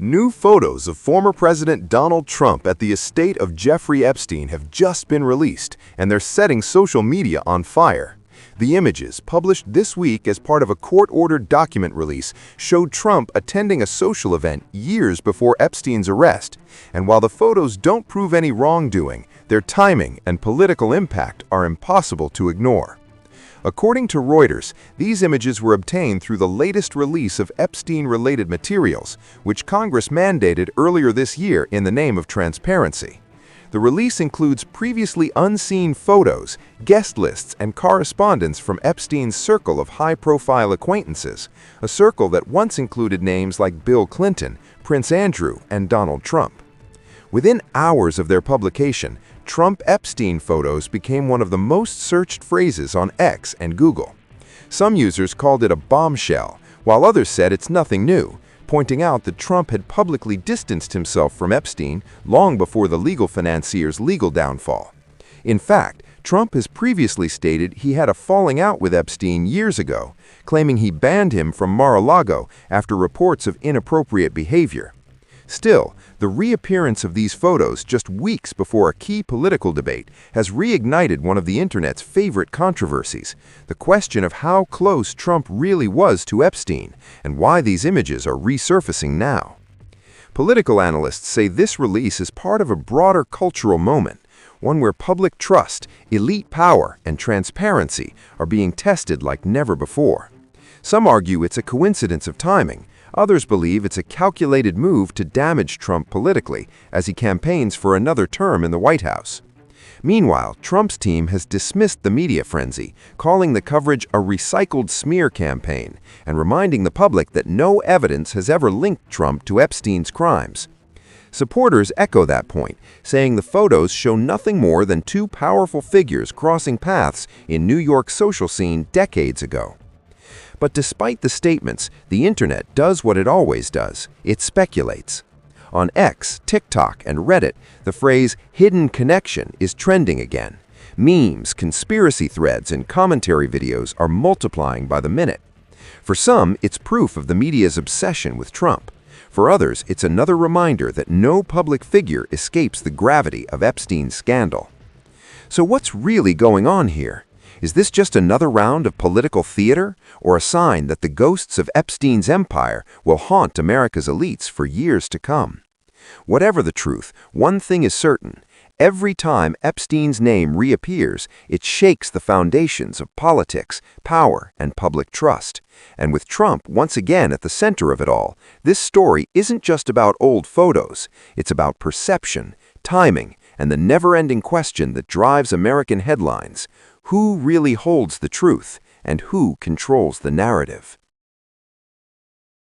New photos of former President Donald Trump at the estate of Jeffrey Epstein have just been released, and they're setting social media on fire. The images, published this week as part of a court-ordered document release, showed Trump attending a social event years before Epstein's arrest. And while the photos don't prove any wrongdoing, their timing and political impact are impossible to ignore. According to Reuters, these images were obtained through the latest release of Epstein-related materials, which Congress mandated earlier this year in the name of transparency. The release includes previously unseen photos, guest lists, and correspondence from Epstein's circle of high-profile acquaintances, a circle that once included names like Bill Clinton, Prince Andrew, and Donald Trump. Within hours of their publication, Trump-Epstein photos became one of the most searched phrases on X and Google. Some users called it a bombshell, while others said it's nothing new, pointing out that Trump had publicly distanced himself from Epstein long before the legal financier's legal downfall. In fact, Trump has previously stated he had a falling out with Epstein years ago, claiming he banned him from Mar-a-Lago after reports of inappropriate behavior. Still, the reappearance of these photos just weeks before a key political debate has reignited one of the internet's favorite controversies, the question of how close Trump really was to Epstein and why these images are resurfacing now. Political analysts say this release is part of a broader cultural moment, one where public trust, elite power, and transparency are being tested like never before. Some argue it's a coincidence of timing. Others believe it's a calculated move to damage Trump politically as he campaigns for another term in the White House. Meanwhile, Trump's team has dismissed the media frenzy, calling the coverage a recycled smear campaign and reminding the public that no evidence has ever linked Trump to Epstein's crimes. Supporters echo that point, saying the photos show nothing more than two powerful figures crossing paths in New York's social scene decades ago. But despite the statements, the internet does what it always does. It speculates. On X, TikTok, and Reddit, the phrase "hidden connection" is trending again. Memes, conspiracy threads, and commentary videos are multiplying by the minute. For some, it's proof of the media's obsession with Trump. For others, it's another reminder that no public figure escapes the gravity of Epstein's scandal. So what's really going on here? Is this just another round of political theater, or a sign that the ghosts of Epstein's empire will haunt America's elites for years to come? Whatever the truth, one thing is certain. Every time Epstein's name reappears, it shakes the foundations of politics, power, and public trust. And with Trump once again at the center of it all, this story isn't just about old photos. It's about perception, timing, and the never-ending question that drives American headlines. Who really holds the truth, and who controls the narrative?